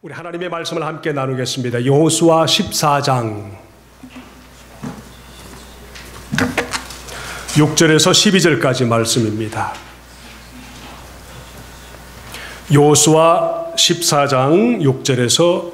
우리 하나님의 말씀을 함께 나누겠습니다. 여호수아 14장 6절에서 12절까지 말씀입니다. 여호수아 14장 6절에서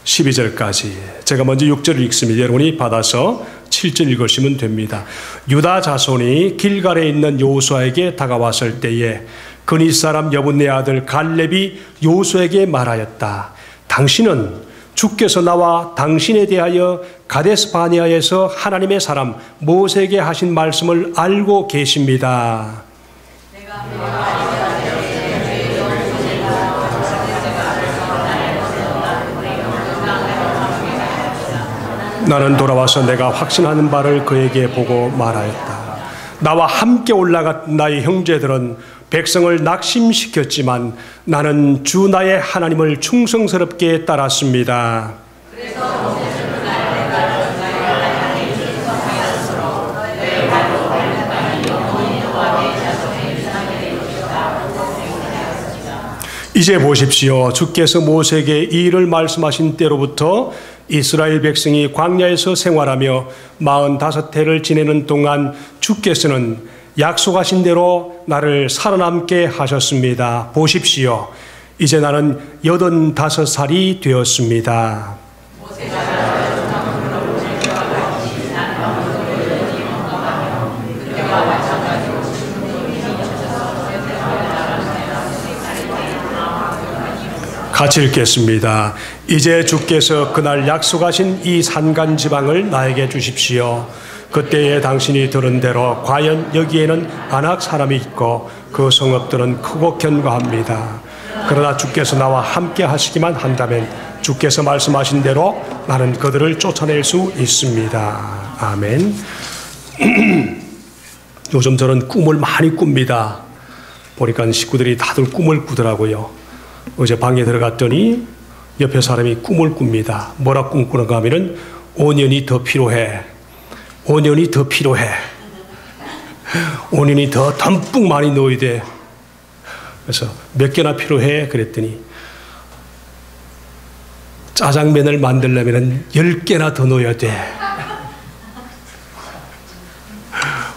12절까지 제가 먼저 6절을 읽습니다. 여러분이 받아서 7절 읽으시면 됩니다. 유다 자손이 길갈에 있는 여호수아에게 다가왔을 때에 그니 사람 여분네 아들 갈렙이 여호수아에게 말하였다. 당신은 주께서 나와 당신에 대하여 가데스 바네아에서 하나님의 사람 모세에게 하신 말씀을 알고 계십니다. 나는 돌아와서 내가 확신하는 바를 그에게 보고 말하였다. 나와 함께 올라간 나의 형제들은 백성을 낙심시켰지만 나는 주 나의 하나님을 충성스럽게 따랐습니다. 이제 보십시오. 주께서 모세에게 이 일을 말씀하신 때로부터 이스라엘 백성이 광야에서 생활하며 45해를 지내는 동안 주께서는 약속하신 대로 나를 살아남게 하셨습니다. 보십시오. 이제 나는 85살이 되었습니다. 같이 읽겠습니다. 이제 주께서 그날 약속하신 이 산간 지방을 나에게 주십시오. 그때에 당신이 들은 대로 과연 여기에는 아낙 사람이 있고 그 성읍들은 크고 견고합니다. 그러나 주께서 나와 함께 하시기만 한다면 주께서 말씀하신 대로 나는 그들을 쫓아낼 수 있습니다. 아멘. 요즘 저는 꿈을 많이 꿉니다. 보니까 식구들이 다들 꿈을 꾸더라고요. 어제 방에 들어갔더니 옆에 사람이 꿈을 꿉니다. 뭐라 꿈꾸는가 하면은 5년이 더 필요해. 5년이 더 필요해. 5년이 더 듬뿍 많이 넣어야 돼. 그래서 몇 개나 필요해? 그랬더니 짜장면을 만들려면 10개나 더 넣어야 돼.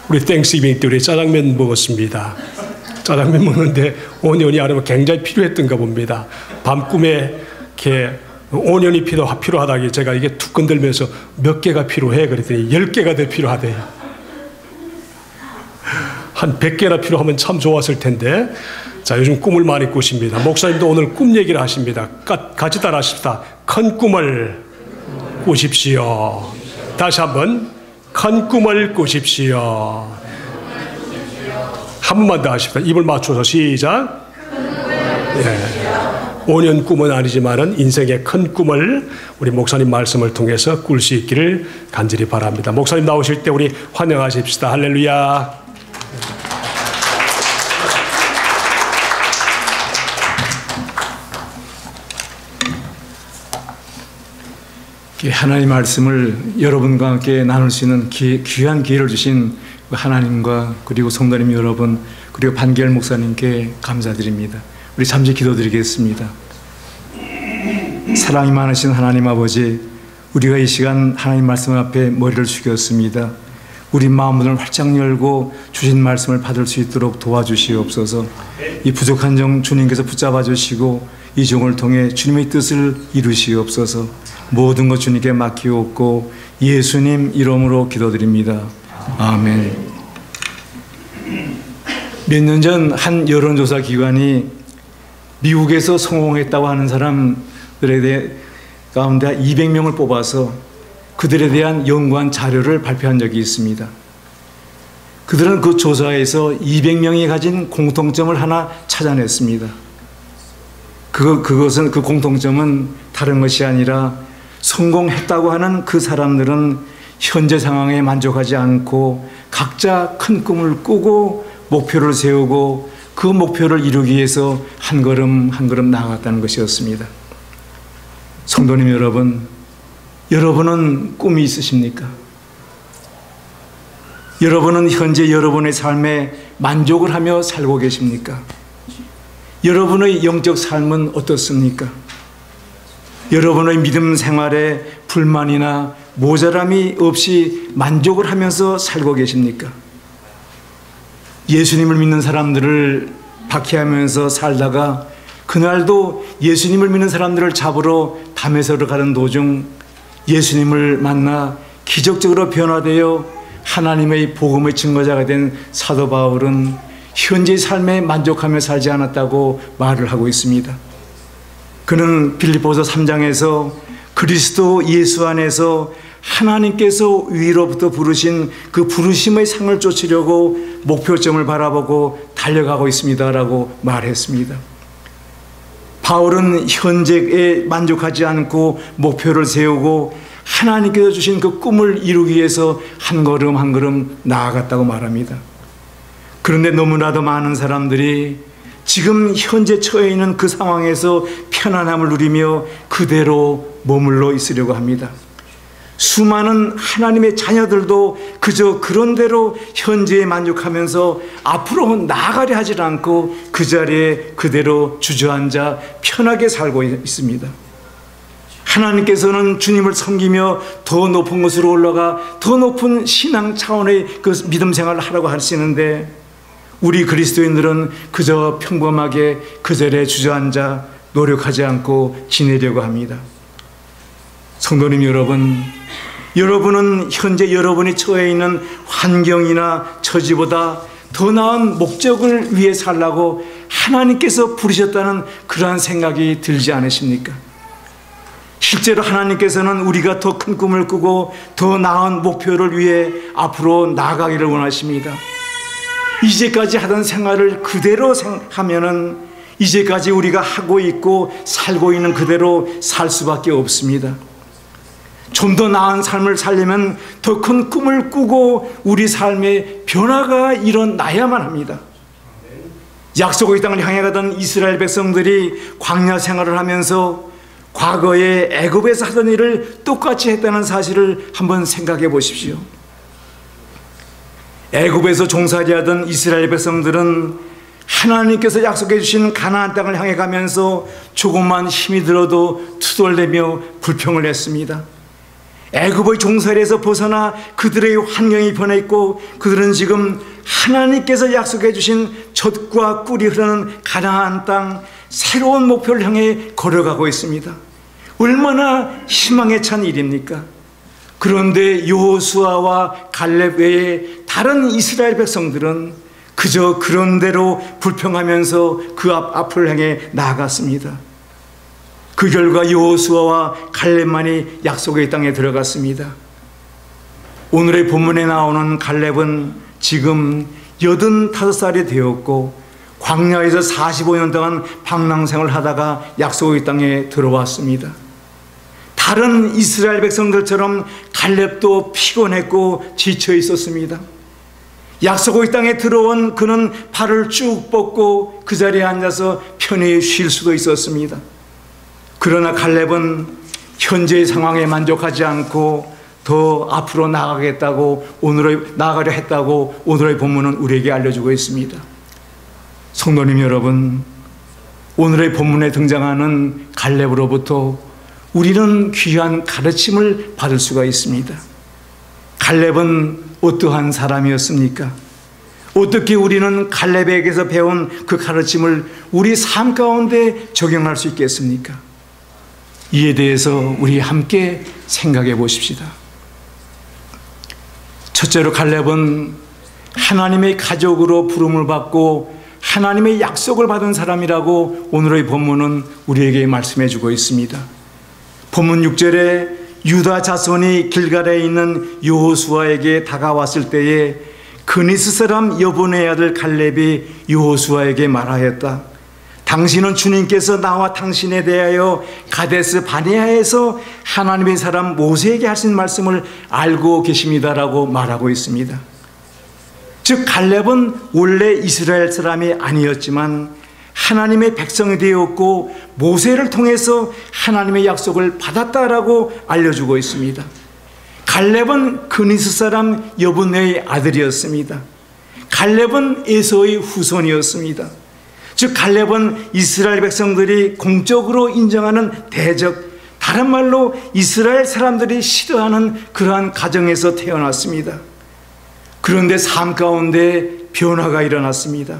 우리 땡스기빙 때 우리 짜장면 먹었습니다. 짜장면 먹는데 5년이 아니면 굉장히 필요했던가 봅니다. 밤꿈에 이렇게 5년이 필요하다기 제가 이게 툭 건들면서 몇 개가 필요해? 그랬더니 10개가 더 필요하대요. 한 100개나 필요하면 참 좋았을 텐데. 자, 요즘 꿈을 많이 꾸십니다. 목사님도 오늘 꿈 얘기를 하십니다. 같이 따라 하십시다. 큰 꿈을 꾸십시오. 다시 한번 큰 꿈을 꾸십시오. 한 번만 더 하십시다. 입을 맞춰서 시작. 예. 5년 꿈은 아니지만은 인생의 큰 꿈을 우리 목사님 말씀을 통해서 꿀 수 있기를 간절히 바랍니다. 목사님 나오실 때 우리 환영하십시다. 할렐루야. 하나님의 말씀을 여러분과 함께 나눌 수 있는 귀한 기회를 주신 하나님과 그리고 성도님 여러분 그리고 반기열 목사님께 감사드립니다. 우리 잠시 기도드리겠습니다. 사랑이 많으신 하나님 아버지, 우리가 이 시간 하나님 말씀 앞에 머리를 숙였습니다. 우리 마음문을 활짝 열고 주신 말씀을 받을 수 있도록 도와주시옵소서. 이 부족한 종 주님께서 붙잡아 주시고 이 종을 통해 주님의 뜻을 이루시옵소서. 모든 것 주님께 맡기옵고 예수님 이름으로 기도드립니다. 아멘. 몇 년 전 한 여론조사 기관이 미국에서 성공했다고 하는 사람들에 가운데 200명을 뽑아서 그들에 대한 연구한 자료를 발표한 적이 있습니다. 그들은 그 조사에서 200명이 가진 공통점을 하나 찾아냈습니다. 그것은 그 공통점은 다른 것이 아니라 성공했다고 하는 그 사람들은 현재 상황에 만족하지 않고 각자 큰 꿈을 꾸고 목표를 세우고 그 목표를 이루기 위해서 한 걸음 한 걸음 나아갔다는 것이었습니다. 성도님 여러분, 여러분은 꿈이 있으십니까? 여러분은 현재 여러분의 삶에 만족을 하며 살고 계십니까? 여러분의 영적 삶은 어떻습니까? 여러분의 믿음 생활에 불만이나 모자람이 없이 만족을 하면서 살고 계십니까? 예수님을 믿는 사람들을 박해하면서 살다가 그날도 예수님을 믿는 사람들을 잡으러 다메섹으로 가는 도중 예수님을 만나 기적적으로 변화되어 하나님의 복음의 증거자가 된 사도 바울은 현재의 삶에 만족하며 살지 않았다고 말을 하고 있습니다. 그는 빌립보서 3장에서 그리스도 예수 안에서 하나님께서 위로부터 부르신 그 부르심의 상을 쫓으려고 목표점을 바라보고 달려가고 있습니다라고 말했습니다. 바울은 현재에 만족하지 않고 목표를 세우고 하나님께서 주신 그 꿈을 이루기 위해서 한 걸음 한 걸음 나아갔다고 말합니다. 그런데 너무나도 많은 사람들이 지금 현재 처해 있는 그 상황에서 편안함을 누리며 그대로 머물러 있으려고 합니다. 수많은 하나님의 자녀들도 그저 그런 대로 현재에 만족하면서 앞으로 나아가려 하지 않고 그 자리에 그대로 주저앉아 편하게 살고 있습니다. 하나님께서는 주님을 섬기며 더 높은 곳으로 올라가 더 높은 신앙 차원의 그 믿음 생활을 하라고 하시는데 우리 그리스도인들은 그저 평범하게 그 자리에 주저앉아 노력하지 않고 지내려고 합니다. 성도님 여러분, 여러분은 현재 여러분이 처해 있는 환경이나 처지보다 더 나은 목적을 위해 살라고 하나님께서 부르셨다는 그러한 생각이 들지 않으십니까? 실제로 하나님께서는 우리가 더 큰 꿈을 꾸고 더 나은 목표를 위해 앞으로 나아가기를 원하십니다. 이제까지 하던 생활을 그대로 하면은 이제까지 우리가 하고 있고 살고 있는 그대로 살 수밖에 없습니다. 좀 더 나은 삶을 살려면 더 큰 꿈을 꾸고 우리 삶에 변화가 일어나야만 합니다. 약속의 땅을 향해 가던 이스라엘 백성들이 광야 생활을 하면서 과거에 애굽에서 하던 일을 똑같이 했다는 사실을 한번 생각해 보십시오. 애굽에서 종살이하던 이스라엘 백성들은 하나님께서 약속해 주신 가나안 땅을 향해 가면서 조금만 힘이 들어도 투덜대며 불평을 했습니다. 애굽의 종살이에서 벗어나 그들의 환경이 변했고 그들은 지금 하나님께서 약속해 주신 젖과 꿀이 흐르는 가나안 땅 새로운 목표를 향해 걸어가고 있습니다. 얼마나 희망에 찬 일입니까? 그런데 여호수아와 갈렙 외에 다른 이스라엘 백성들은 그저 그런 대로 불평하면서 그 앞을 향해 나아갔습니다. 그 결과 여호수아와 갈렙만이 약속의 땅에 들어갔습니다. 오늘의 본문에 나오는 갈렙은 지금 85살이 되었고 광야에서 45년 동안 방랑생활을 하다가 약속의 땅에 들어왔습니다. 다른 이스라엘 백성들처럼 갈렙도 피곤했고 지쳐 있었습니다. 약속의 땅에 들어온 그는 발을 쭉 뻗고 그 자리에 앉아서 편히 쉴 수도 있었습니다. 그러나 갈렙은 현재의 상황에 만족하지 않고 더 앞으로 나아가려 했다고 오늘의 본문은 우리에게 알려주고 있습니다. 성도님 여러분, 오늘의 본문에 등장하는 갈렙으로부터 우리는 귀한 가르침을 받을 수가 있습니다. 갈렙은 어떠한 사람이었습니까? 어떻게 우리는 갈렙에게서 배운 그 가르침을 우리 삶 가운데 적용할 수 있겠습니까? 이에 대해서 우리 함께 생각해 보십시다. 첫째로 갈렙은 하나님의 가족으로 부름을 받고 하나님의 약속을 받은 사람이라고 오늘의 본문은 우리에게 말씀해 주고 있습니다. 본문 6절에 유다 자손이 길갈에 있는 여호수아에게 다가왔을 때에 그니스 사람 여분의 아들 갈렙이 여호수아에게 말하였다. 당신은 주님께서 나와 당신에 대하여 가데스 바네아에서 하나님의 사람 모세에게 하신 말씀을 알고 계십니다라고 말하고 있습니다. 즉 갈렙은 원래 이스라엘 사람이 아니었지만 하나님의 백성이 되었고 모세를 통해서 하나님의 약속을 받았다라고 알려주고 있습니다. 갈렙은 그니스 사람 여분의 아들이었습니다. 갈렙은 에서의 후손이었습니다. 즉 갈렙은 이스라엘 백성들이 공적으로 인정하는 대적 다른 말로 이스라엘 사람들이 싫어하는 그러한 가정에서 태어났습니다. 그런데 삶 가운데 변화가 일어났습니다.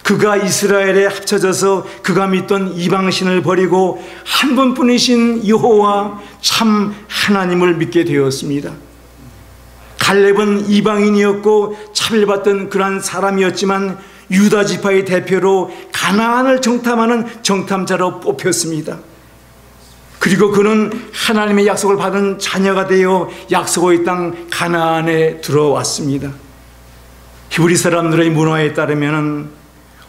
그가 이스라엘에 합쳐져서 그가 믿던 이방신을 버리고 한 분뿐이신 여호와 참 하나님을 믿게 되었습니다. 갈렙은 이방인이었고 차별받던 그러한 사람이었지만 유다 지파의 대표로 가나안을 정탐하는 정탐자로 뽑혔습니다. 그리고 그는 하나님의 약속을 받은 자녀가 되어 약속의 땅 가나안에 들어왔습니다. 히브리 사람들의 문화에 따르면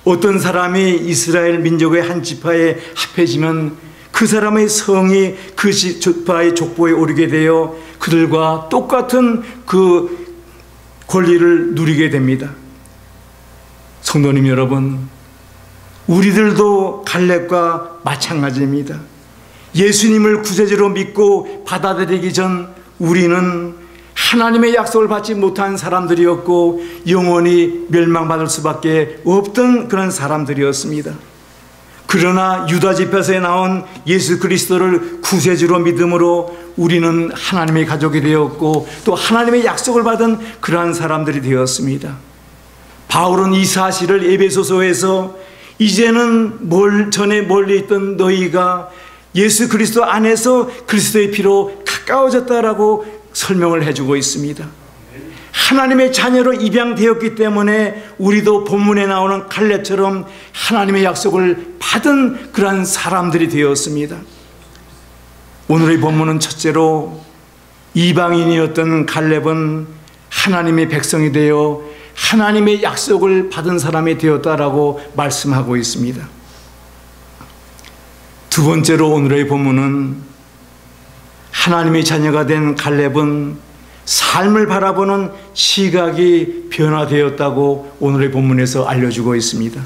어떤 사람이 이스라엘 민족의 한 지파에 합해지면 그 사람의 성이 그 지파의 족보에 오르게 되어 그들과 똑같은 그 권리를 누리게 됩니다. 성도님 여러분, 우리들도 갈렙과 마찬가지입니다. 예수님을 구세주로 믿고 받아들이기 전 우리는 하나님의 약속을 받지 못한 사람들이었고 영원히 멸망받을 수밖에 없던 그런 사람들이었습니다. 그러나 유다 지파에서 나온 예수 그리스도를 구세주로 믿음으로 우리는 하나님의 가족이 되었고 또 하나님의 약속을 받은 그러한 사람들이 되었습니다. 바울은 이 사실을 에베소서에서 이제는 전에 멀리 있던 너희가 예수 그리스도 안에서 그리스도의 피로 가까워졌다라고 설명을 해주고 있습니다. 하나님의 자녀로 입양되었기 때문에 우리도 본문에 나오는 갈렙처럼 하나님의 약속을 받은 그러한 사람들이 되었습니다. 오늘의 본문은 첫째로 이방인이었던 갈렙은 하나님의 백성이 되어 하나님의 약속을 받은 사람이 되었다라고 말씀하고 있습니다. 두 번째로 오늘의 본문은 하나님의 자녀가 된 갈렙은 삶을 바라보는 시각이 변화되었다고 오늘의 본문에서 알려주고 있습니다.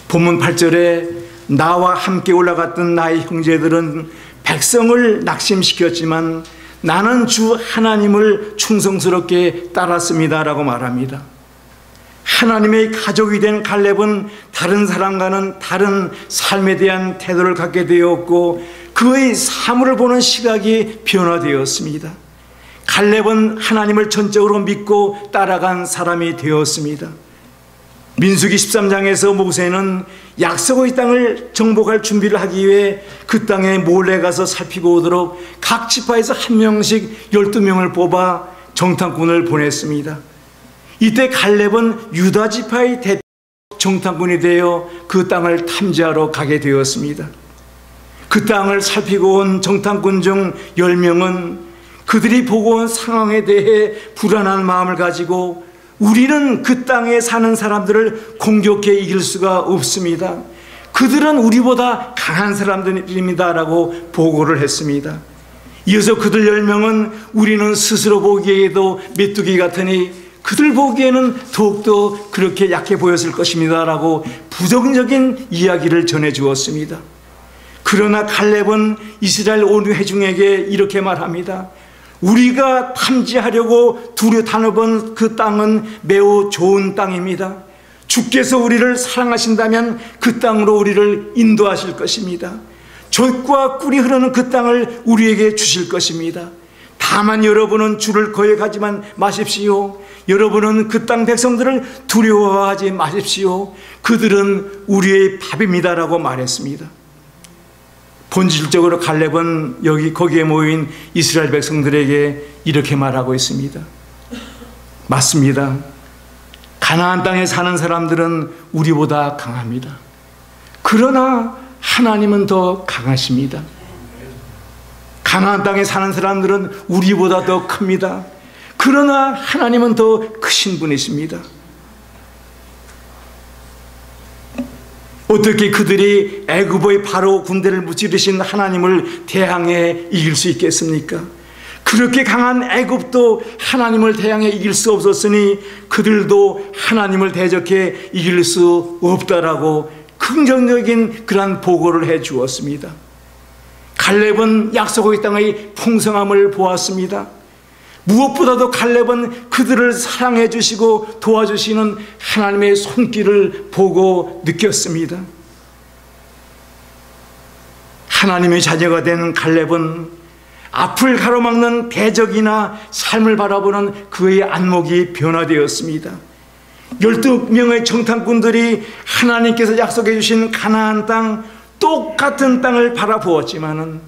본문 8절에 나와 함께 올라갔던 나의 형제들은 백성을 낙심시켰지만 나는 주 하나님을 충성스럽게 따랐습니다 라고 말합니다. 하나님의 가족이 된 갈렙은 다른 사람과는 다른 삶에 대한 태도를 갖게 되었고 그의 사물을 보는 시각이 변화되었습니다. 갈렙은 하나님을 전적으로 믿고 따라간 사람이 되었습니다. 민수기 13장에서 모세는 약속의 땅을 정복할 준비를 하기 위해 그 땅에 몰래 가서 살피고 오도록 각 지파에서 한 명씩 12명을 뽑아 정탐꾼을 보냈습니다. 이때 갈렙은 유다 지파의 대표 정탐꾼이 되어 그 땅을 탐지하러 가게 되었습니다. 그 땅을 살피고 온 정탐꾼 중 10명은 그들이 보고 온 상황에 대해 불안한 마음을 가지고 우리는 그 땅에 사는 사람들을 공격해 이길 수가 없습니다. 그들은 우리보다 강한 사람들입니다 라고 보고를 했습니다. 이어서 그들 10명은 우리는 스스로 보기에도 메뚜기 같으니 그들 보기에는 더욱더 그렇게 약해 보였을 것입니다 라고 부정적인 이야기를 전해주었습니다. 그러나 갈렙은 이스라엘 온 회중에게 이렇게 말합니다. 우리가 탐지하려고 다녀본 그 땅은 매우 좋은 땅입니다. 주께서 우리를 사랑하신다면 그 땅으로 우리를 인도하실 것입니다. 젖과 꿀이 흐르는 그 땅을 우리에게 주실 것입니다. 다만 여러분은 주를 거역하지만 마십시오. 여러분은 그 땅 백성들을 두려워하지 마십시오. 그들은 우리의 밥입니다라고 말했습니다. 본질적으로 갈렙은 거기에 모인 이스라엘 백성들에게 이렇게 말하고 있습니다. 맞습니다. 가나안 땅에 사는 사람들은 우리보다 강합니다. 그러나 하나님은 더 강하십니다. 가나안 땅에 사는 사람들은 우리보다 더 큽니다. 그러나 하나님은 더 크신 분이십니다. 어떻게 그들이 애굽의 바로 군대를 무찌르신 하나님을 대항해 이길 수 있겠습니까? 그렇게 강한 애굽도 하나님을 대항해 이길 수 없었으니 그들도 하나님을 대적해 이길 수 없다라고 긍정적인 그러한 보고를 해 주었습니다. 갈렙은 약속의 땅의 풍성함을 보았습니다. 무엇보다도 갈렙은 그들을 사랑해 주시고 도와주시는 하나님의 손길을 보고 느꼈습니다. 하나님의 자녀가 된 갈렙은 앞을 가로막는 대적이나 삶을 바라보는 그의 안목이 변화되었습니다. 12명의 정탐꾼들이 하나님께서 약속해 주신 가나안 땅, 똑같은 땅을 바라보았지만은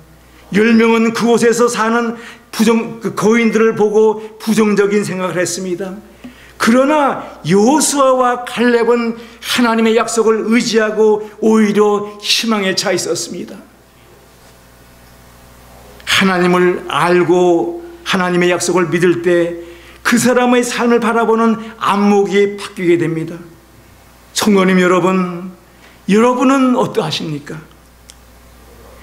10명은 그곳에서 사는 거인들을 보고 부정적인 생각을 했습니다. 그러나 여호수아와 갈렙은 하나님의 약속을 의지하고 오히려 희망에 차 있었습니다. 하나님을 알고 하나님의 약속을 믿을 때 그 사람의 삶을 바라보는 안목이 바뀌게 됩니다. 성도님 여러분, 여러분은 어떠하십니까?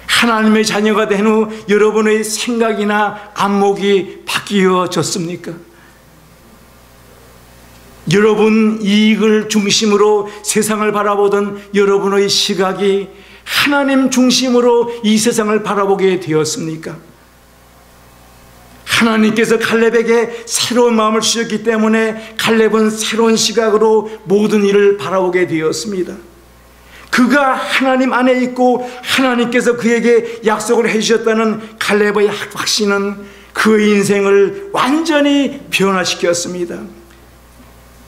하나님의 자녀가 된 후 여러분의 생각이나 안목이 바뀌어졌습니까? 여러분 이익을 중심으로 세상을 바라보던 여러분의 시각이 하나님 중심으로 이 세상을 바라보게 되었습니까? 하나님께서 갈렙에게 새로운 마음을 주셨기 때문에 갈렙은 새로운 시각으로 모든 일을 바라보게 되었습니다. 그가 하나님 안에 있고 하나님께서 그에게 약속을 해주셨다는 갈렙의 확신은 그의 인생을 완전히 변화시켰습니다.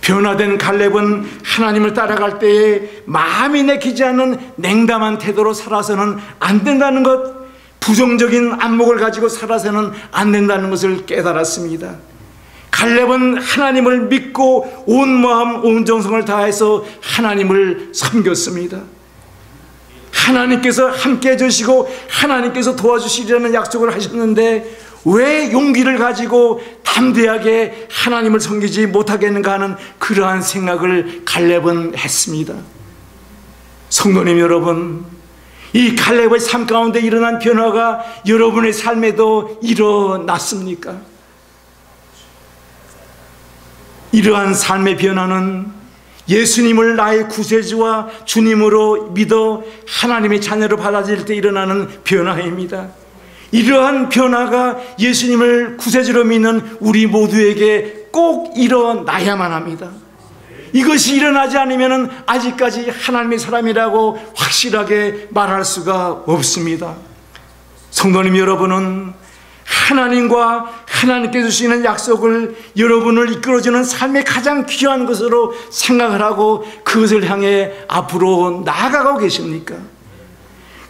변화된 갈렙은 하나님을 따라갈 때에 마음이 내키지 않는 냉담한 태도로 살아서는 안 된다는 것, 부정적인 안목을 가지고 살아서는 안 된다는 것을 깨달았습니다. 갈렙은 하나님을 믿고 온 마음 온 정성을 다해서 하나님을 섬겼습니다. 하나님께서 함께 해주시고 하나님께서 도와주시리라는 약속을 하셨는데 왜 용기를 가지고 담대하게 하나님을 섬기지 못하겠는가 하는 그러한 생각을 갈렙은 했습니다. 성도님 여러분, 이 갈렙의 삶 가운데 일어난 변화가 여러분의 삶에도 일어났습니까? 이러한 삶의 변화는 예수님을 나의 구세주와 주님으로 믿어 하나님의 자녀로 받아들일 때 일어나는 변화입니다. 이러한 변화가 예수님을 구세주로 믿는 우리 모두에게 꼭 일어나야만 합니다. 이것이 일어나지 않으면 아직까지 하나님의 사람이라고 확실하게 말할 수가 없습니다. 성도님 여러분은 하나님과 하나님께 주시는 약속을 여러분을 이끌어주는 삶의 가장 귀한 것으로 생각을 하고 그것을 향해 앞으로 나아가고 계십니까?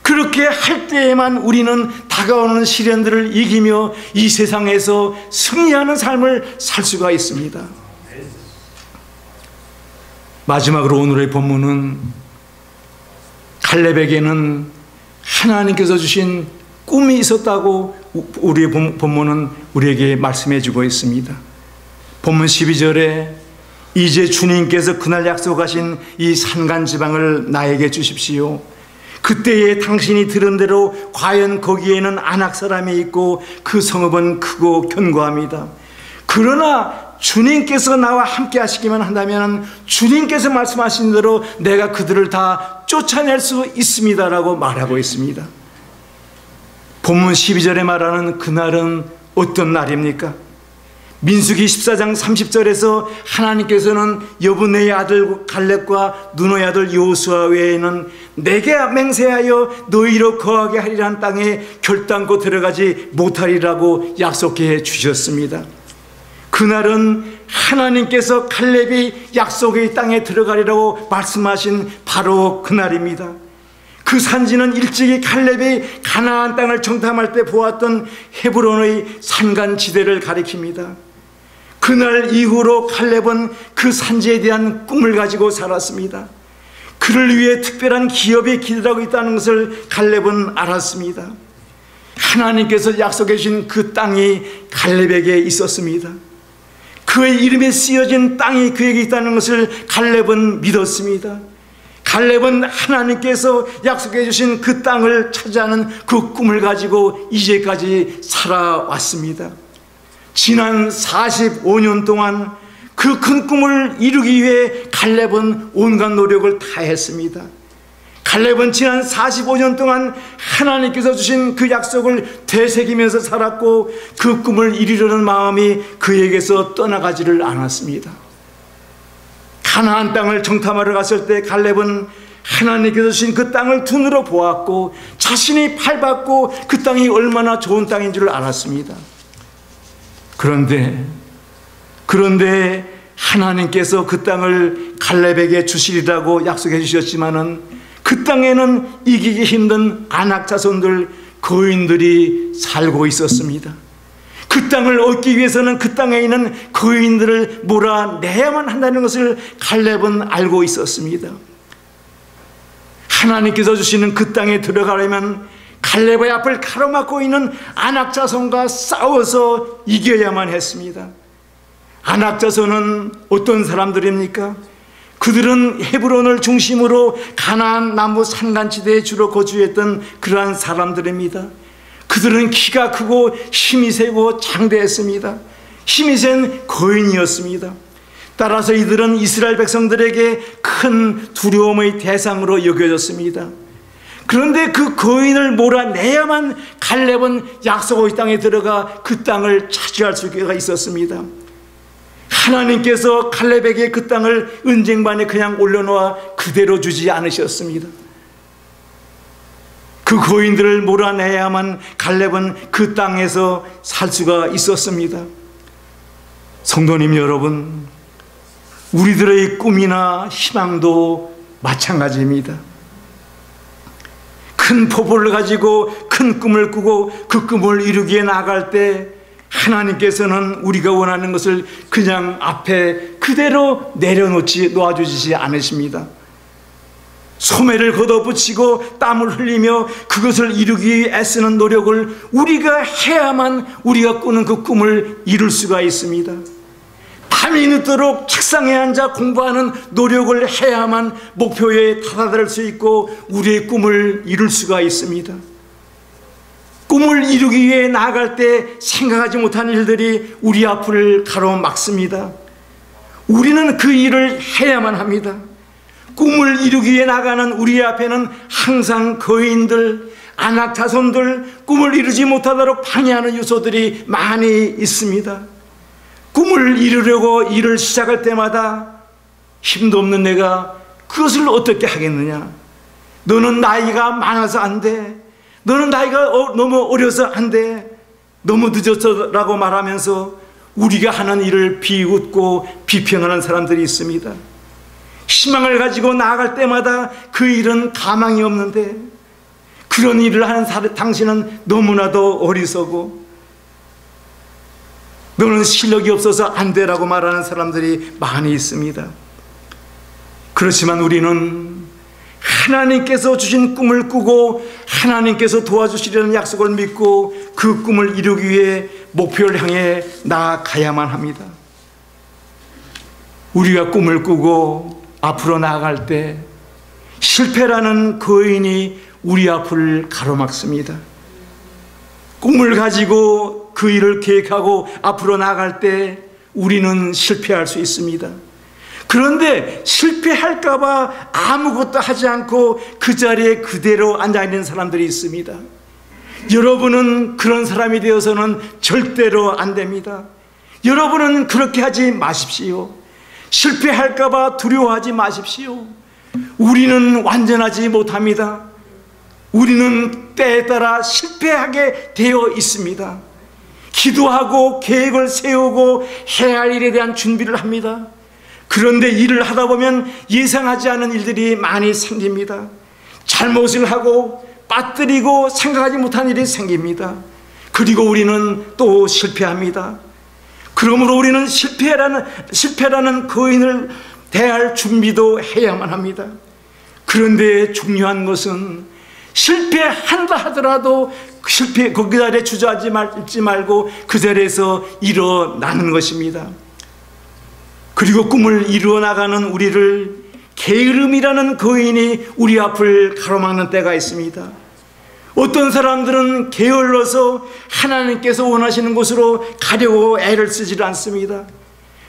그렇게 할 때에만 우리는 다가오는 시련들을 이기며 이 세상에서 승리하는 삶을 살 수가 있습니다. 마지막으로 오늘의 본문은 갈렙에게는 하나님께서 주신 꿈이 있었다고 우리의 본문은 우리에게 말씀해 주고 있습니다. 본문 12절에 이제 주님께서 그날 약속하신 이 산간지방을 나에게 주십시오. 그때에 당신이 들은 대로 과연 거기에는 아낙 사람이 있고 그 성읍은 크고 견고합니다. 그러나 주님께서 나와 함께 하시기만 한다면 주님께서 말씀하신 대로 내가 그들을 다 쫓아낼 수 있습니다라고 말하고 있습니다. 본문 12절에 말하는 그날은 어떤 날입니까? 민수기 14장 30절에서 하나님께서는 여분의 아들 갈렙과 눈의 아들 여호수아 외에는 내게 맹세하여 너희로 거하게 하리라는 땅에 결단코 들어가지 못하리라고 약속해 주셨습니다. 그날은 하나님께서 갈렙이 약속의 땅에 들어가리라고 말씀하신 바로 그날입니다. 그 산지는 일찍이 갈렙이 가나안 땅을 정탐할 때 보았던 헤브론의 산간지대를 가리킵니다. 그날 이후로 갈렙은 그 산지에 대한 꿈을 가지고 살았습니다. 그를 위해 특별한 기업이 기다리고 있다는 것을 갈렙은 알았습니다. 하나님께서 약속해 주신 그 땅이 갈렙에게 있었습니다. 그의 이름에 쓰여진 땅이 그에게 있다는 것을 갈렙은 믿었습니다. 갈렙은 하나님께서 약속해 주신 그 땅을 차지하는 그 꿈을 가지고 이제까지 살아왔습니다. 지난 45년 동안 그 큰 꿈을 이루기 위해 갈렙은 온갖 노력을 다했습니다. 갈렙은 지난 45년 동안 하나님께서 주신 그 약속을 되새기면서 살았고 그 꿈을 이루려는 마음이 그에게서 떠나가지를 않았습니다. 가나안 땅을 정탐하러 갔을 때 갈렙은 하나님께서 주신 그 땅을 두 눈으로 보았고 자신이 밟았고 그 땅이 얼마나 좋은 땅인 줄 알았습니다. 그런데 하나님께서 그 땅을 갈렙에게 주시리라고 약속해 주셨지만은 그 땅에는 이기기 힘든 아낙 자손들, 거인들이 살고 있었습니다. 그 땅을 얻기 위해서는 그 땅에 있는 거인들을 몰아내야만 한다는 것을 갈렙은 알고 있었습니다. 하나님께서 주시는 그 땅에 들어가려면 갈렙의 앞을 가로막고 있는 아낙 자손과 싸워서 이겨야만 했습니다. 아낙 자손은 어떤 사람들입니까? 그들은 헤브론을 중심으로 가나안 남부 산간지대에 주로 거주했던 그러한 사람들입니다. 그들은 키가 크고 힘이 세고 장대했습니다. 힘이 센 거인이었습니다. 따라서 이들은 이스라엘 백성들에게 큰 두려움의 대상으로 여겨졌습니다. 그런데 그 거인을 몰아내야만 갈렙은 약속의 땅에 들어가 그 땅을 차지할 수가 있었습니다. 하나님께서 갈렙에게 그 땅을 은쟁반에 그냥 올려놓아 그대로 주지 않으셨습니다. 그 거인들을 몰아내야만 갈렙은 그 땅에서 살 수가 있었습니다. 성도님 여러분, 우리들의 꿈이나 희망도 마찬가지입니다. 큰 포부를 가지고 큰 꿈을 꾸고 그 꿈을 이루기에 나아갈 때 하나님께서는 우리가 원하는 것을 그냥 앞에 그대로 놓아주시지 않으십니다. 소매를 걷어붙이고 땀을 흘리며 그것을 이루기 위해 애쓰는 노력을 우리가 해야만 우리가 꾸는 그 꿈을 이룰 수가 있습니다. 밤이 늦도록 책상에 앉아 공부하는 노력을 해야만 목표에 다다를 수 있고 우리의 꿈을 이룰 수가 있습니다. 꿈을 이루기 위해 나아갈 때 생각하지 못한 일들이 우리 앞을 가로막습니다. 우리는 그 일을 해야만 합니다. 꿈을 이루기 위해 나가는 우리 앞에는 항상 거인들, 아낙 자손들, 꿈을 이루지 못하도록 방해하는 요소들이 많이 있습니다. 꿈을 이루려고 일을 시작할 때마다 힘도 없는 내가 그것을 어떻게 하겠느냐? 너는 나이가 많아서 안 돼. 너는 나이가 너무 어려서 안 돼. 너무 늦었어라고 말하면서 우리가 하는 일을 비웃고 비평하는 사람들이 있습니다. 희망을 가지고 나아갈 때마다 그 일은 가망이 없는데 그런 일을 하는 당신은 너무나도 어리석고 너는 실력이 없어서 안 되라고 말하는 사람들이 많이 있습니다. 그렇지만 우리는 하나님께서 주신 꿈을 꾸고 하나님께서 도와주시려는 약속을 믿고 그 꿈을 이루기 위해 목표를 향해 나아가야만 합니다. 우리가 꿈을 꾸고 앞으로 나아갈 때 실패라는 거인이 우리 앞을 가로막습니다. 꿈을 가지고 그 일을 계획하고 앞으로 나아갈 때 우리는 실패할 수 있습니다. 그런데 실패할까 봐 아무것도 하지 않고 그 자리에 그대로 앉아있는 사람들이 있습니다. 여러분은 그런 사람이 되어서는 절대로 안 됩니다. 여러분은 그렇게 하지 마십시오. 실패할까 봐 두려워하지 마십시오. 우리는 완전하지 못합니다. 우리는 때에 따라 실패하게 되어 있습니다. 기도하고 계획을 세우고 해야 할 일에 대한 준비를 합니다. 그런데 일을 하다 보면 예상하지 않은 일들이 많이 생깁니다. 잘못을 하고 빠뜨리고 생각하지 못한 일이 생깁니다. 그리고 우리는 또 실패합니다. 그러므로 우리는 실패라는 거인을 대할 준비도 해야만 합니다. 그런데 중요한 것은 실패한다 하더라도 그 자리에 주저하지 말고 그 자리에서 일어나는 것입니다. 그리고 꿈을 이루어 나가는 우리를 게으름이라는 거인이 우리 앞을 가로막는 때가 있습니다. 어떤 사람들은 게을러서 하나님께서 원하시는 곳으로 가려고 애를 쓰지 않습니다.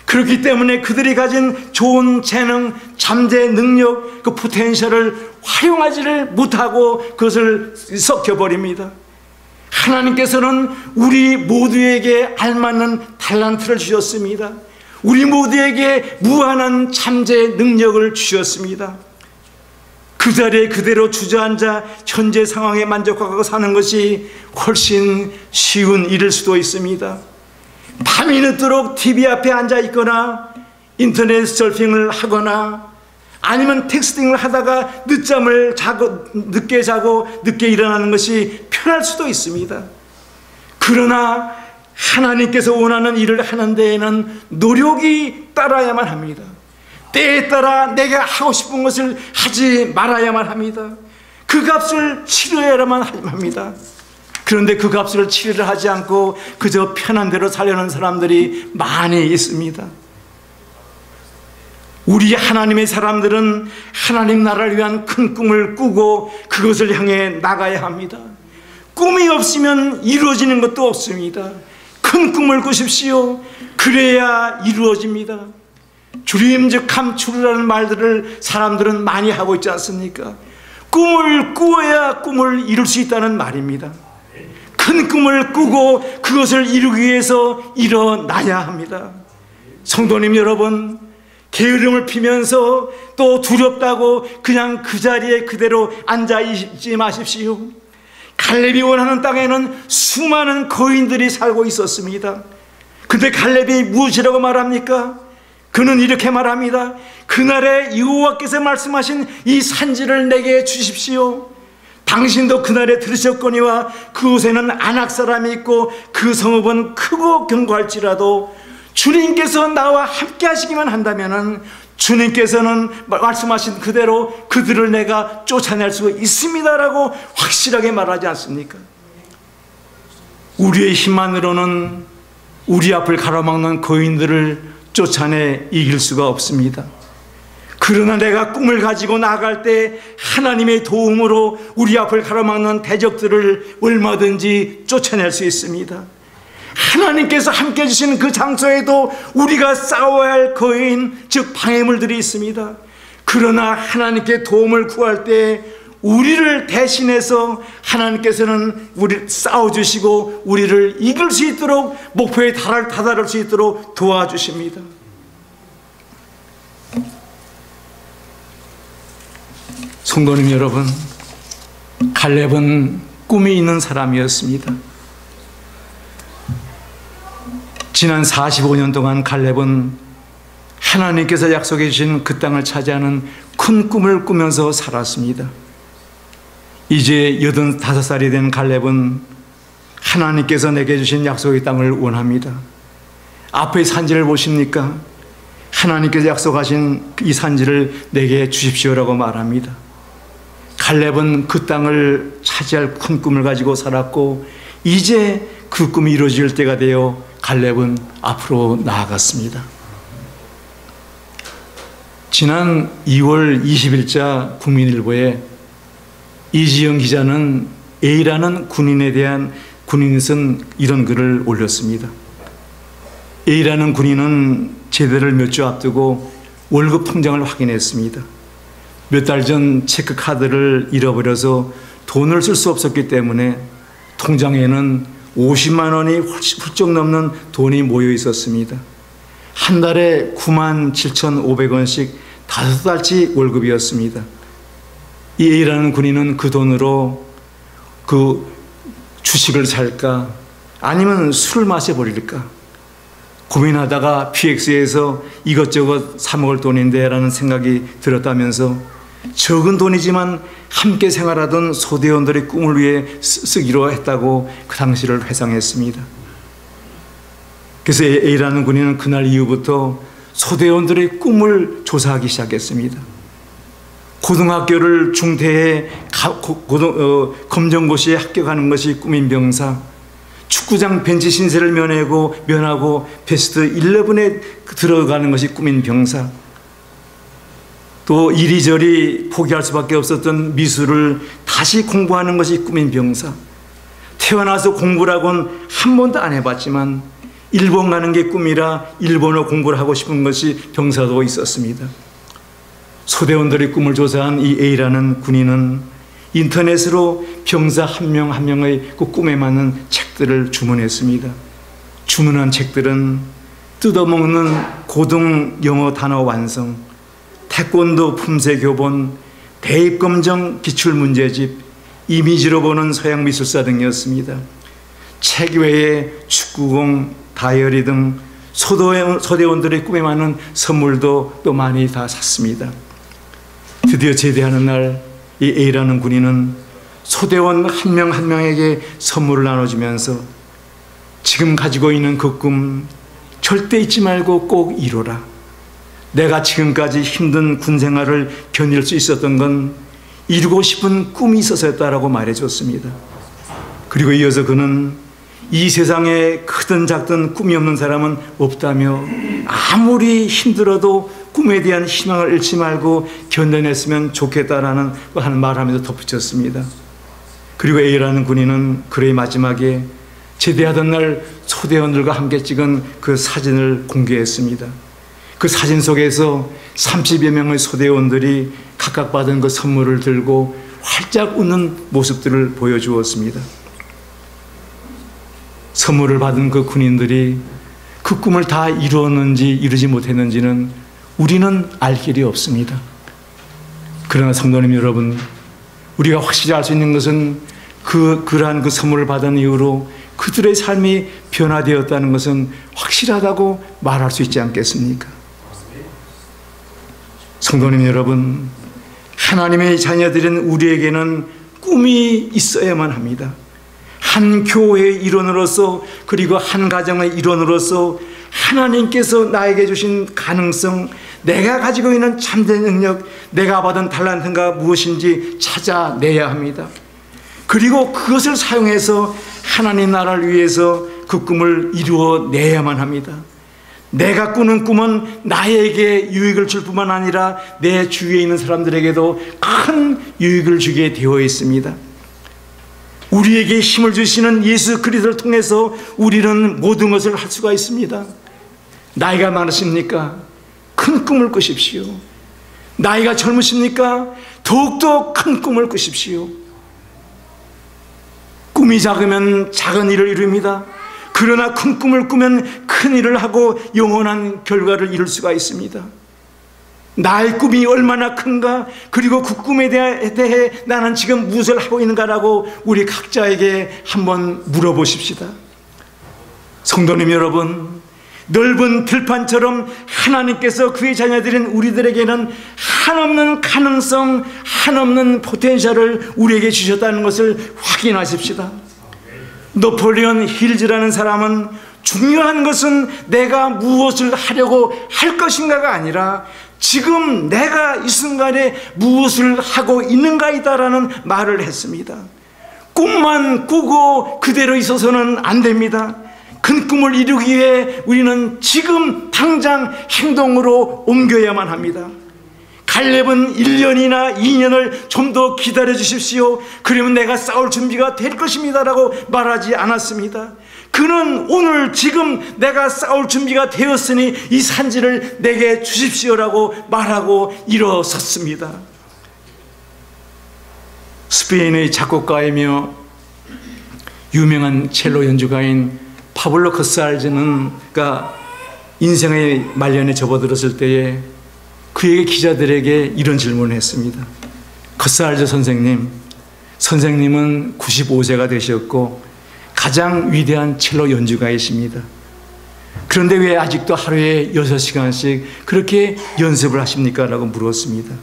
그렇기 때문에 그들이 가진 좋은 재능, 잠재 능력, 그 포텐셜을 활용하지를 못하고 그것을 썩혀버립니다. 하나님께서는 우리 모두에게 알맞는 탤런트를 주셨습니다. 우리 모두에게 무한한 잠재 능력을 주셨습니다. 그 자리에 그대로 주저앉아 현재 상황에 만족하고 사는 것이 훨씬 쉬운 일일 수도 있습니다. 밤이 늦도록 TV 앞에 앉아 있거나 인터넷 서핑을 하거나 아니면 텍스팅을 하다가 늦게 자고 늦게 일어나는 것이 편할 수도 있습니다. 그러나 하나님께서 원하는 일을 하는 데에는 노력이 따라야만 합니다. 때에 따라 내가 하고 싶은 것을 하지 말아야만 합니다. 그 값을 치러야만 합니다. 그런데 그 값을 치르려 하지 않고 그저 편한 대로 살려는 사람들이 많이 있습니다. 우리 하나님의 사람들은 하나님 나라를 위한 큰 꿈을 꾸고 그것을 향해 나가야 합니다. 꿈이 없으면 이루어지는 것도 없습니다. 큰 꿈을 꾸십시오. 그래야 이루어집니다. 주림직함 추루라는 말들을 사람들은 많이 하고 있지 않습니까? 꿈을 꾸어야 꿈을 이룰 수 있다는 말입니다. 큰 꿈을 꾸고 그것을 이루기 위해서 일어나야 합니다. 성도님 여러분, 게으름을 피면서 또 두렵다고 그냥 그 자리에 그대로 앉아 있지 마십시오. 갈렙이 원하는 땅에는 수많은 거인들이 살고 있었습니다. 근데 갈렙이 무엇이라고 말합니까? 그는 이렇게 말합니다. 그날에 여호와께서 말씀하신 이 산지를 내게 주십시오. 당신도 그날에 들으셨거니와 그곳에는 아낙 사람이 있고 그 성읍은 크고 견고할지라도 주님께서 나와 함께 하시기만 한다면 주님께서는 말씀하신 그대로 그들을 내가 쫓아낼 수 있습니다라고 확실하게 말하지 않습니까? 우리의 힘만으로는 우리 앞을 가로막는 거인들을 쫓아내 이길 수가 없습니다. 그러나 내가 꿈을 가지고 나갈 때 하나님의 도움으로 우리 앞을 가로막는 대적들을 얼마든지 쫓아낼 수 있습니다. 하나님께서 함께 해주시는 그 장소에도 우리가 싸워야 할 거인, 즉 방해물들이 있습니다. 그러나 하나님께 도움을 구할 때 우리를 대신해서 하나님께서는 우리를 싸워주시고 우리를 이길 수 있도록 목표에 다다를 수 있도록 도와주십니다. 성도님 여러분, 갈렙은 꿈이 있는 사람이었습니다. 지난 45년 동안 갈렙은 하나님께서 약속해 주신 그 땅을 차지하는 큰 꿈을 꾸면서 살았습니다. 이제 85살이 된 갈렙은 하나님께서 내게 주신 약속의 땅을 원합니다. 앞의 산지를 보십니까? 하나님께서 약속하신 이 산지를 내게 주십시오라고 말합니다. 갈렙은 그 땅을 차지할 큰 꿈을 가지고 살았고 이제 그 꿈이 이루어질 때가 되어 갈렙은 앞으로 나아갔습니다. 지난 2월 20일자 국민일보에 이지영 기자는 A라는 군인에 대한 군인이 쓴 이런 글을 올렸습니다. A라는 군인은 제대를 몇 주 앞두고 월급 통장을 확인했습니다. 몇 달 전 체크카드를 잃어버려서 돈을 쓸 수 없었기 때문에 통장에는 50만 원이 훌쩍 넘는 돈이 모여 있었습니다. 한 달에 97,500원씩 5달치 월급이었습니다. 이 A라는 군인은 그 돈으로 그 주식을 살까 아니면 술을 마셔버릴까 고민하다가 PX에서 이것저것 사 먹을 돈인데 라는 생각이 들었다면서 적은 돈이지만 함께 생활하던 소대원들의 꿈을 위해 쓰기로 했다고 그 당시를 회상했습니다. 그래서 A라는 군인은 그날 이후부터 소대원들의 꿈을 조사하기 시작했습니다. 고등학교를 중퇴해 검정고시에 합격하는 것이 꿈인 병사, 축구장 벤치 신세를 면하고 베스트 11에 들어가는 것이 꿈인 병사, 또 이리저리 포기할 수밖에 없었던 미술을 다시 공부하는 것이 꿈인 병사, 태어나서 공부라고는 한 번도 안 해봤지만 일본 가는 게 꿈이라 일본어 공부를 하고 싶은 것이 병사도 있었습니다. 소대원들의 꿈을 조사한 이 A라는 군인은 인터넷으로 병사 한 명 한 명의 그 꿈에 맞는 책들을 주문했습니다. 주문한 책들은 뜯어먹는 고등 영어 단어 완성, 태권도 품새 교본, 대입검정 기출문제집, 이미지로 보는 서양미술사 등이었습니다. 책 외에 축구공, 다이어리 등 소대원들의 꿈에 맞는 선물도 또 많이 다 샀습니다. 드디어 제대하는 날, 이 A라는 군인은 소대원 한 명 한 명에게 선물을 나눠주면서 지금 가지고 있는 그 꿈 절대 잊지 말고 꼭 이루라. 내가 지금까지 힘든 군 생활을 견딜 수 있었던 건 이루고 싶은 꿈이 있어서였다라고 말해줬습니다. 그리고 이어서 그는 이 세상에 크든 작든 꿈이 없는 사람은 없다며 아무리 힘들어도 꿈에 대한 희망을 잃지 말고 견뎌냈으면 좋겠다라는 하는 말하면서 덧붙였습니다. 그리고 A라는 군인은 그의 마지막에 제대하던 날 소대원들과 함께 찍은 그 사진을 공개했습니다. 그 사진 속에서 30여 명의 소대원들이 각각 받은 그 선물을 들고 활짝 웃는 모습들을 보여주었습니다. 선물을 받은 그 군인들이 그 꿈을 다 이루었는지 이루지 못했는지는 우리는 알 길이 없습니다. 그러나 성도님 여러분, 우리가 확실히 알 수 있는 것은 그러한 그 선물을 받은 이후로 그들의 삶이 변화되었다는 것은 확실하다고 말할 수 있지 않겠습니까? 성도님 여러분, 하나님의 자녀들인 우리에게는 꿈이 있어야만 합니다. 한 교회의 일원으로서, 그리고 한 가정의 일원으로서 하나님께서 나에게 주신 가능성, 내가 가지고 있는 참된 능력, 내가 받은 달란트가 무엇인지 찾아내야 합니다. 그리고 그것을 사용해서 하나님 나라를 위해서 그 꿈을 이루어내야만 합니다. 내가 꾸는 꿈은 나에게 유익을 줄 뿐만 아니라 내 주위에 있는 사람들에게도 큰 유익을 주게 되어 있습니다. 우리에게 힘을 주시는 예수 그리스도를 통해서 우리는 모든 것을 할 수가 있습니다. 나이가 많으십니까? 큰 꿈을 꾸십시오. 나이가 젊으십니까? 더욱더 큰 꿈을 꾸십시오. 꿈이 작으면 작은 일을 이룹니다. 그러나 큰 꿈을 꾸면 큰 일을 하고 영원한 결과를 이룰 수가 있습니다. 나의 꿈이 얼마나 큰가, 그리고 그 꿈에 대해 나는 지금 무엇을 하고 있는가라고 우리 각자에게 한번 물어보십시다. 성도님 여러분, 넓은 들판처럼 하나님께서 그의 자녀들인 우리들에게는 한없는 가능성, 한없는 포텐셜을 우리에게 주셨다는 것을 확인하십시다. 너폴리온 힐즈라는 사람은 중요한 것은 내가 무엇을 하려고 할 것인가가 아니라 지금 내가 이 순간에 무엇을 하고 있는가이다라는 말을 했습니다. 꿈만 꾸고 그대로 있어서는 안 됩니다. 큰 꿈을 이루기 위해 우리는 지금 당장 행동으로 옮겨야만 합니다. 갈렙은 1년이나 2년을 좀 더 기다려 주십시오. 그러면 내가 싸울 준비가 될 것입니다 라고 말하지 않았습니다. 그는 오늘 지금 내가 싸울 준비가 되었으니 이 산지를 내게 주십시오라고 말하고 일어섰습니다. 스페인의 작곡가이며 유명한 첼로 연주가인 파블로 카살즈는 인생의 말년에 접어들었을 때에 그에게 기자들에게 이런 질문을 했습니다. 카살즈 선생님은 95세가 되셨고 가장 위대한 첼로 연주가이십니다. 그런데 왜 아직도 하루에 6시간씩 그렇게 연습을 하십니까? 라고 물었습니다.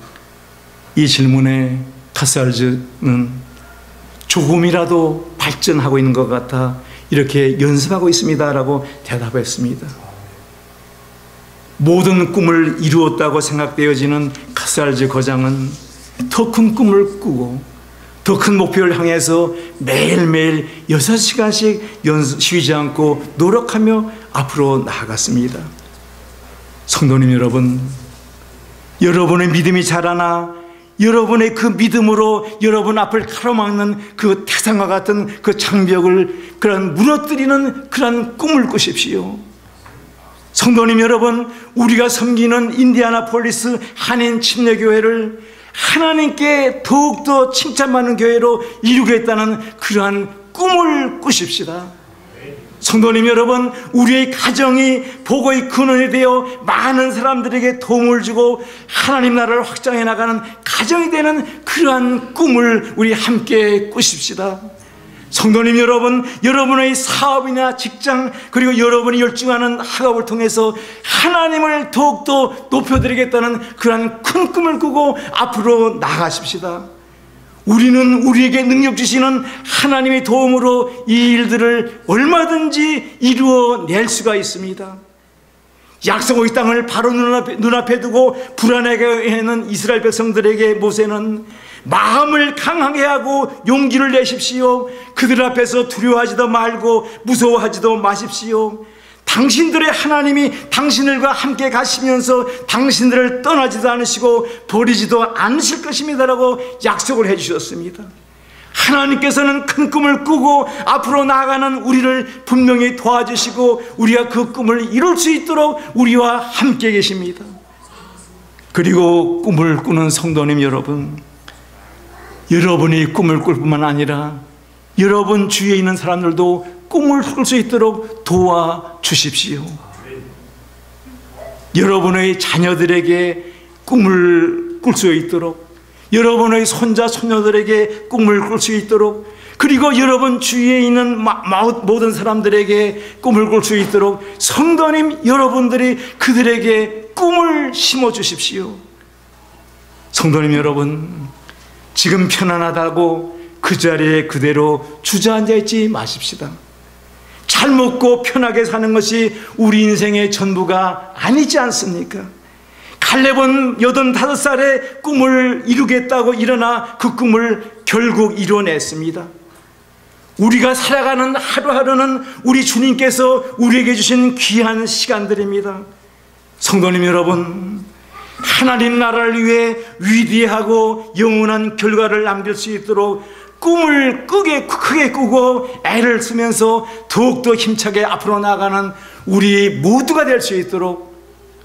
이 질문에 카살즈는 조금이라도 발전하고 있는 것 같아 이렇게 연습하고 있습니다 라고 대답했습니다. 모든 꿈을 이루었다고 생각되어지는 카살즈 거장은 더 큰 꿈을 꾸고 더 큰 목표를 향해서 매일매일 6시간씩 쉬지 않고 노력하며 앞으로 나아갔습니다. 성도님 여러분, 여러분의 믿음이 자라나 여러분의 그 믿음으로 여러분 앞을 가로막는 그 태산과 같은 그 장벽을 무너뜨리는 그런 꿈을 꾸십시오. 성도님 여러분, 우리가 섬기는 인디아나폴리스 한인 침례교회를 하나님께 더욱더 칭찬받는 교회로 이루겠다는 그러한 꿈을 꾸십시다. 성도님 여러분, 우리의 가정이 복의 근원이 되어 많은 사람들에게 도움을 주고 하나님 나라를 확장해 나가는 가정이 되는 그러한 꿈을 우리 함께 꾸십시다. 성도님 여러분, 여러분의 사업이나 직장, 그리고 여러분이 열중하는 학업을 통해서 하나님을 더욱더 높여드리겠다는 그러한 큰 꿈을 꾸고 앞으로 나가십시다. 우리는 우리에게 능력 주시는 하나님의 도움으로 이 일들을 얼마든지 이루어낼 수가 있습니다. 약속의 땅을 바로 눈앞에 두고 불안하게 하는 이스라엘 백성들에게 모세는 마음을 강하게 하고 용기를 내십시오. 그들 앞에서 두려워하지도 말고 무서워하지도 마십시오. 당신들의 하나님이 당신들과 함께 가시면서 당신들을 떠나지도 않으시고 버리지도 않으실 것입니다라고 약속을 해주셨습니다. 하나님께서는 큰 꿈을 꾸고 앞으로 나아가는 우리를 분명히 도와주시고 우리가 그 꿈을 이룰 수 있도록 우리와 함께 계십니다. 그리고 꿈을 꾸는 성도님 여러분, 여러분이 꿈을 꿀 뿐만 아니라 여러분 주위에 있는 사람들도 꿈을 꿀 수 있도록 도와주십시오. 여러분의 자녀들에게 꿈을 꿀 수 있도록, 여러분의 손자 손녀들에게 꿈을 꿀 수 있도록, 그리고 여러분 주위에 있는 모든 사람들에게 꿈을 꿀 수 있도록 성도님 여러분들이 그들에게 꿈을 심어 주십시오. 성도님 여러분, 지금 편안하다고 그 자리에 그대로 주저앉아 있지 마십시다. 잘 먹고 편하게 사는 것이 우리 인생의 전부가 아니지 않습니까? 갈렙은 85살에 꿈을 이루겠다고 일어나 그 꿈을 결국 이뤄냈습니다. 우리가 살아가는 하루하루는 우리 주님께서 우리에게 주신 귀한 시간들입니다. 성도님 여러분, 하나님 나라를 위해 위대하고 영원한 결과를 남길 수 있도록 꿈을 크게 꾸고 애를 쓰면서 더욱더 힘차게 앞으로 나아가는 우리 모두가 될 수 있도록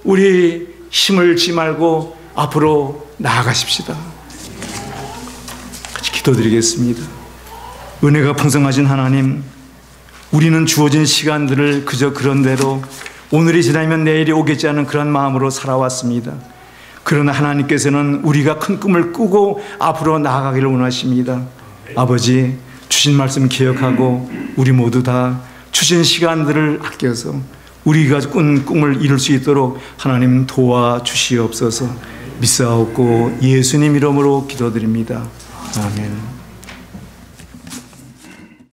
우리 힘을 지 말고 앞으로 나아가십시다. 같이 기도드리겠습니다. 은혜가 풍성하신 하나님, 우리는 주어진 시간들을 그저 그런 대로 오늘이 지나면 내일이 오겠지 않은 그런 마음으로 살아왔습니다. 그러나 하나님께서는 우리가 큰 꿈을 꾸고 앞으로 나아가기를 원하십니다. 아버지, 주신 말씀 기억하고 우리 모두 다 주신 시간들을 아껴서 우리가 꾼 꿈을 이룰 수 있도록 하나님 도와주시옵소서. 믿사옵고 예수님 이름으로 기도드립니다. 아멘.